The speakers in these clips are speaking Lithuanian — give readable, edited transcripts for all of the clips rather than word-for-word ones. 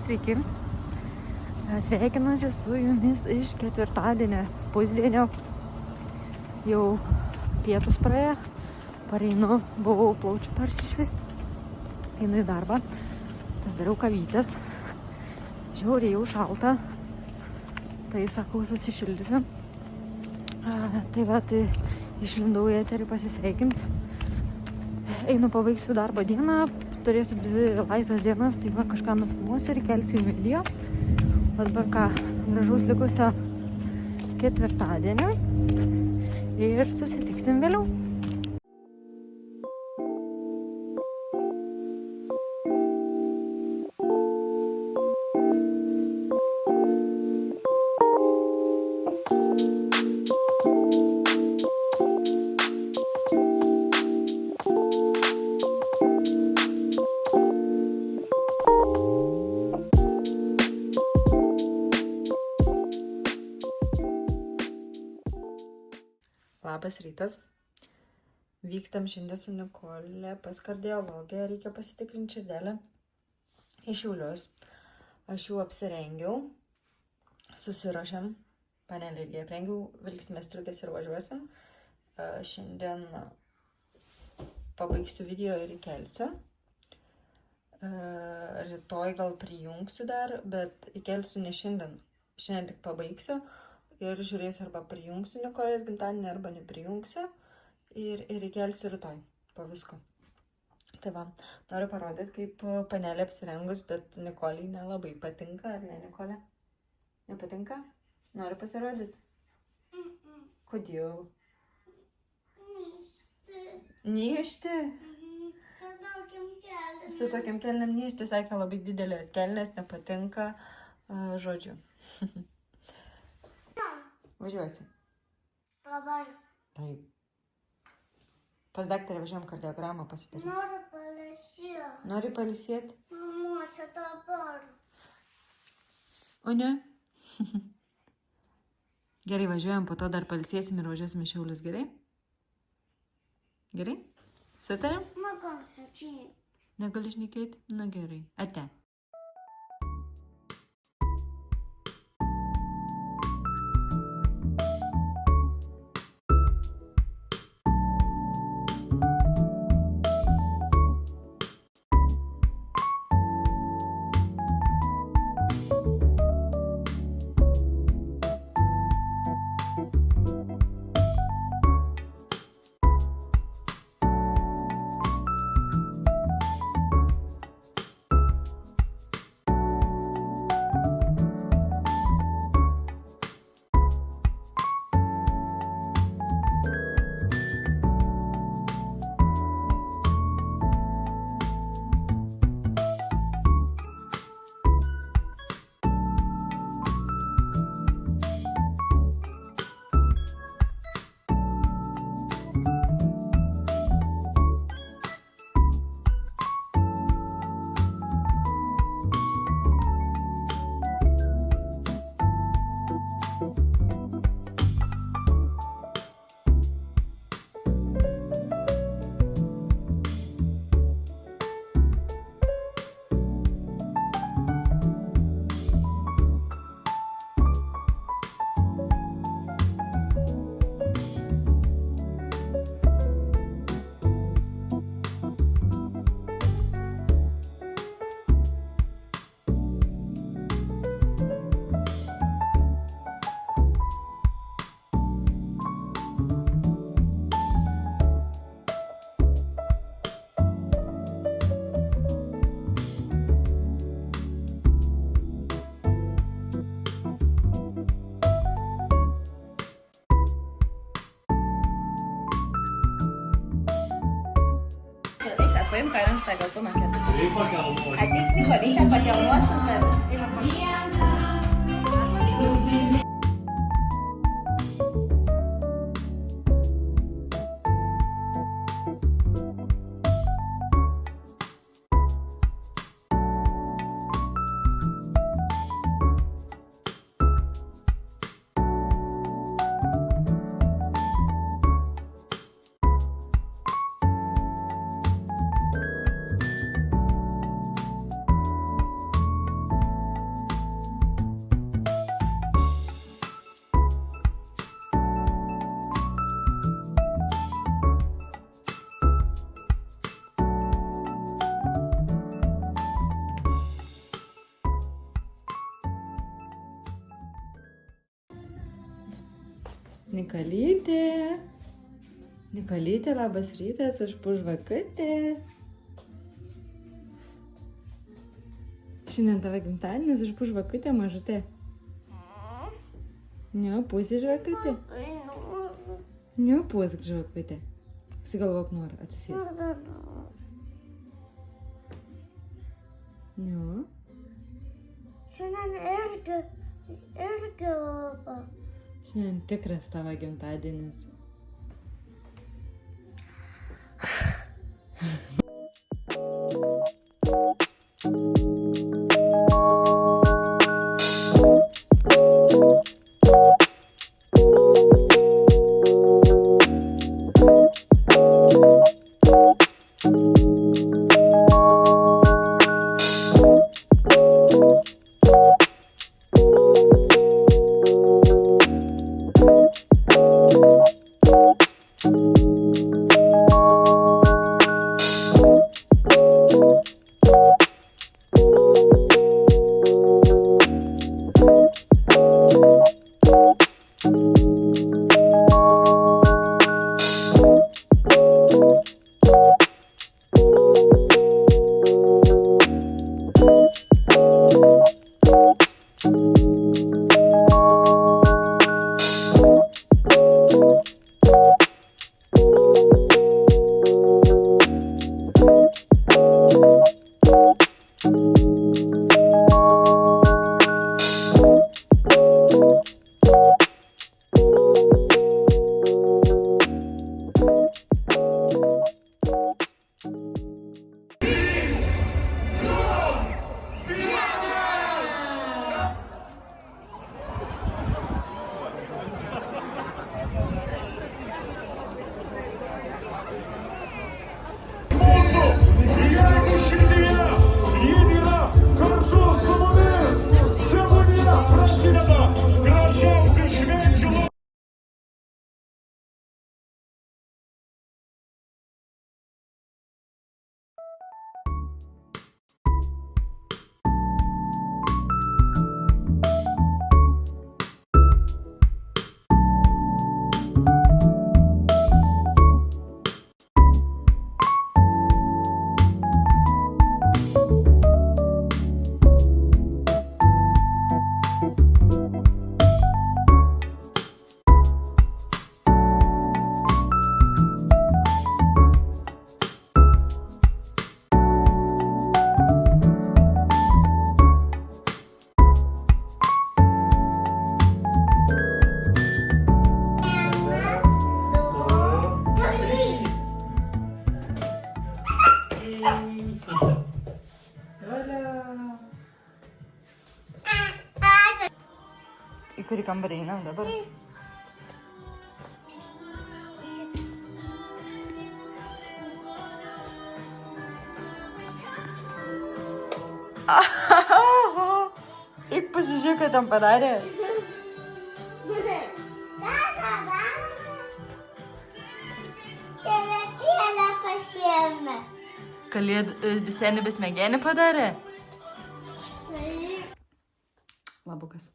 Sveiki. Sveikinuosi su jumis iš ketvirtadienio pusdienio. Jau pietus praėjo. Pareinu, buvau plaučių persišvisti. Einu į darbą. Pasidariau kavytės. Žiauriai jau šalta. Tai sakau, susišildysiu. Tai išlindau į eterį pasisveikinti. Einu, pabaigsiu darbo dieną. Turėsiu 2 laisvas dienas, tai kažką nufilmuosiu ir kelsiu į video. O dabar ką, gražaus likusio ketvirtadienio ir susitiksim vėliau. Labas rytas. Vykstam šiandien su Nikole pas kardiologę. Reikia pasitikrinti širdelę į Šiaulius. Aš jau apsirengiau. Susiruošiam. Panelį irgi aprengiau. Vilksime striukės ir važiuosim. Šiandien pabaigsiu video ir įkelsiu. Rytoj gal prijungsiu dar, bet įkelsiu ne šiandien. Šiandien tik pabaigsiu. Ir žiūrėsiu, arba prijungsiu Nikolės gimtadienį, arba neprijungsiu. Ir įkelsiu rytoj po visko. Tai va, noriu parodyti, kaip panelė apsirengus, bet Nikolei nelabai patinka, ar ne, Nikolė? Nepatinka? Nori pasirodyti? Kodėl? Niešti? Su tokiam kelniam niešti, sakė, labai didelės kelnės, nepatinka, žodžiu. Važiuosi? Dabar. Taip. Pas daktarę važiuojam kardiogramą pasidaryti. Noriu pailsėti. Nori pailsėti? Namuose dabar. O ne? Gerai, važiuojam, po to dar pailsėsim ir važiuosim į Šiaulius, gerai? Gerai? Sutarėm? Negaliu sakyti. Negali šnekėti? Na gerai. Ate. Paim, ką renks tą geltoną ketą. Ateik, Nikolytė, pakelnuosim dar. Nikolytė. Nikolytė, labas rytas, aš pužvakutė. Šiandien tavo gimtadienis, aš pužvakutė, mažutė. Nepusi žvakutė. Nepusk žvakutė. Sugalvok norą, atsisės. Nu. Šiandien irgi labai. Šiandien tikras tavo gimtadienis. Į kurį kambarį einam dabar? Eik pasižiūrėk, ką tam padarė. Servetėlę pasiėmė. Senį besmegenį padarė? Labukas.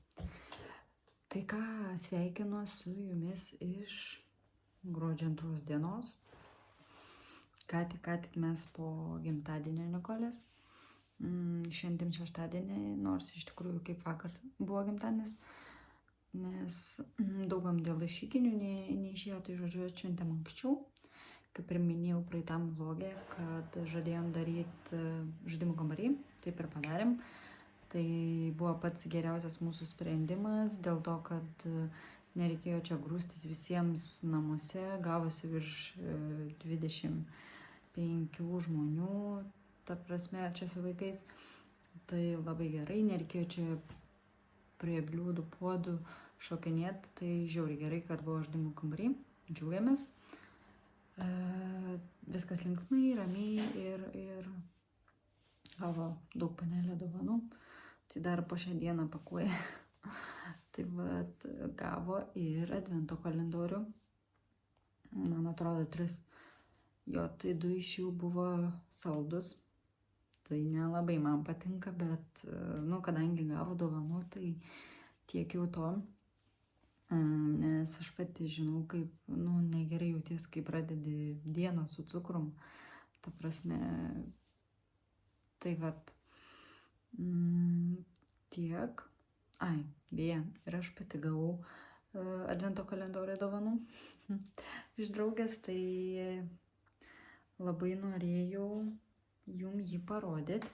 Tai ką, sveikinu su jumis iš gruodžio 2 dienos. Ką tik mes po gimtadienio Nikolės. Šiandien šeštadienį, nors iš tikrųjų kaip vakar buvo gimtadienis, nes daugam dėl išvykinių neišėjo, tai žodžiu atšventėm anksčiau. Kaip ir minėjau praeitam vlogė, kad žadėjom daryti žaidimų kambarį, taip ir padarėm. Tai buvo pats geriausias mūsų sprendimas, dėl to, kad nereikėjo čia grūstis visiems namuose, gavosi virš 25 žmonių, ta prasme, čia su vaikais. Tai labai gerai, nereikėjo čia prie bliūdų, puodų šokinėti, tai žiauriai gerai, kad buvo žaidimų kambarį, džiaugiamės. Viskas linksmai, ramiai ir gavo daug panelio dovanų. Tai dar po šią dieną pakuoja. Tai vat gavo ir advento kalendorių. Man atrodo 3. Jo, tai 2 iš jų buvo saldus. Tai nelabai man patinka, bet, kadangi gavo dovanų, tai tiek jau to. nes aš pati žinau, kaip, negerai jauties, kai pradedi dieną su cukrum. Ta prasme, tai vat, tiek. Beje, ir aš pati gavau advento kalendorių dovanų iš draugės, tai labai norėjau jum jį parodyti.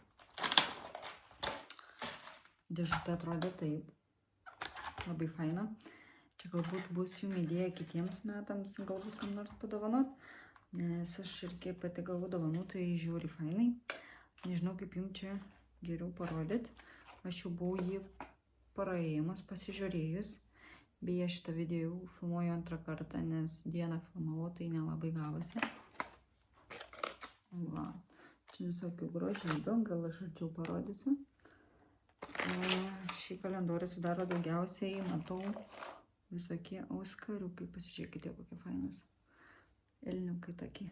Dėžutė atrodė taip. Labai faina. Čia galbūt bus jum idėja kitiems metams, galbūt kam nors padovanot, nes aš irgi pati gavau dovanų, tai žiūri fainai. Nežinau, kaip jum čia geriau parodyti. Aš jau buvau jį praėjimus, pasižiūrėjus. Beje, šitą video jau filmuoju antrą kartą, nes dieną filmavau, tai nelabai gavosi. Va, čia visokių grožybių, gal aš arčiau parodysiu. Šį kalendorių sudaro daugiausiai, matau, visokie auskariukai, pasižiūrėkite, kokie fainus. Elniukai tokie.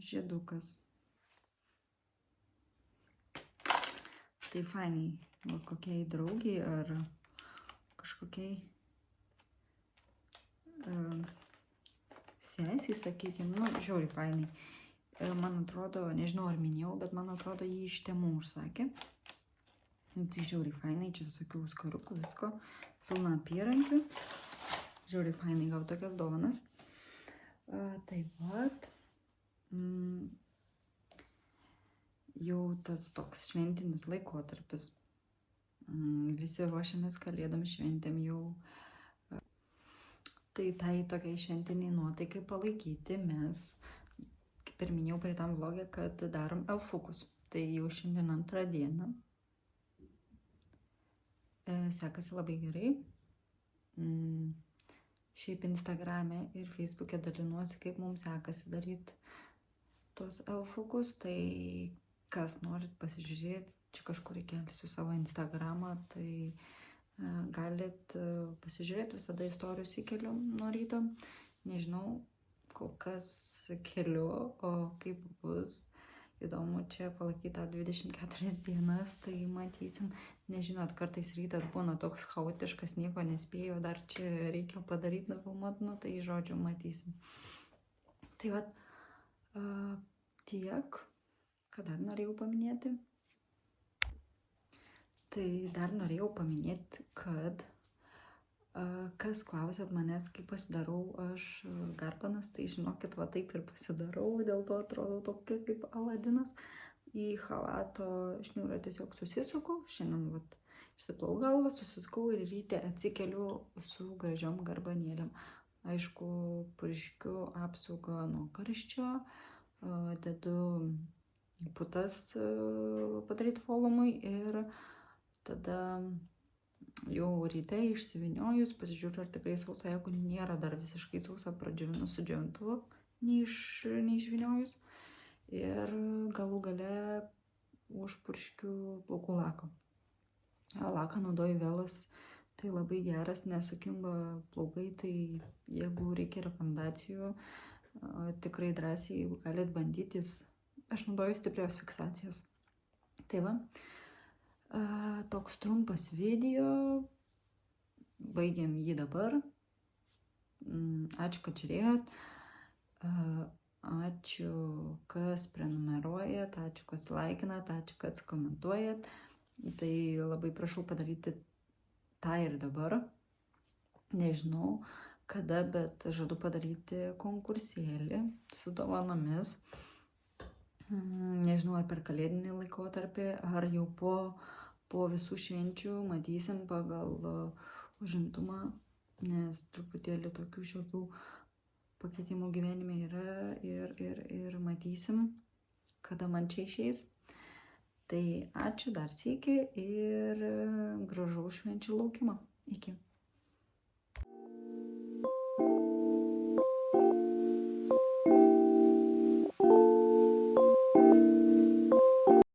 Žiedukas. Tai fainiai, kokiai draugiai ar kažkokiai sesiai, sakykime, žiauri fainiai. Man atrodo, nežinau ar minėjau, bet man atrodo, jį iš Temu užsakė. Tai žiauri fainai, čia visokių skariukų, visko, pilna apyrankių. Žiauri fainai gau tokias dovanas. Taip pat, jau tas toks šventinis laikotarpis. Visi ruošiamės kalėdom šventėm jau. Tai tokiai šventiniai nuotaikai palaikyti mes, kaip ir minėjau praeitam vlogė, kad darom elfukus. Tai jau šiandien antrą dieną. Sekasi labai gerai. Šiaip Instagrame ir Facebook'e dalinuosi, kaip mums sekasi daryti tuos elfukus. Tai kas norit pasižiūrėti, čia kažkur įkelsiu savo Instagramą, tai galit pasižiūrėti, visada istorijos įkeliu nuo ryto. Nežinau, kol kas keliu, o kaip bus įdomu čia palaikyti tą 24 dienas, tai matysim. Nežinot, kartais rytas būna toks chaotiškas, nieko nespėjo, dar čia reikia padaryti, nufilmuoti, tai žodžiu matysim. Tai vat, tiek, ką dar norėjau paminėti. Tai dar norėjau paminėti, kad kas klausėt manęs, kaip pasidarau aš garbanas, tai žinokit, va taip ir pasidarau, dėl to atrodo tokia kaip Aladinas. Į chalato šniūrą tiesiog susisuku, šiandien vat išsiplau galvą, susisukau ir ryte atsikeliu su gražiom garbanėlėm. Aišku, purškiu apsaugą nuo karščio, dedu putas padaryti volumui ir tada jau ryte išsivyniojus, pasižiūriu, ar tikrai sausa, jeigu nėra dar visiškai sausa, pradžiovinu su džiovintuvu, neišvyniojus. Ir galų gale užpurškiu plaukų laką. Laką naudoju Velos, tai labai geras, nesukimba plaukai, tai jeigu reikia rekomendacijų, tikrai drąsiai galit bandytis. Aš naudoju stiprios fiksacijos. Tai va. Toks trumpas video, baigiam jį dabar. Ačiū, kad žiūrėjot, ačiū, kas prenumeruojat, ačiū, kas laikinat, ačiū, kas komentuojat. Tai labai prašau padaryti tą ir dabar. Nežinau kada, bet žadu padaryti konkursėlį su dovanomis. Nežinau, ar per kalėdinį laikotarpį, ar jau po visų švenčių, matysim pagal užimtumą, nes truputėlį tokių šiokių pakeitimų gyvenime yra ir matysim, kada man čia išeis. Tai ačiū dar sykį ir gražaus švenčių laukimo. Iki.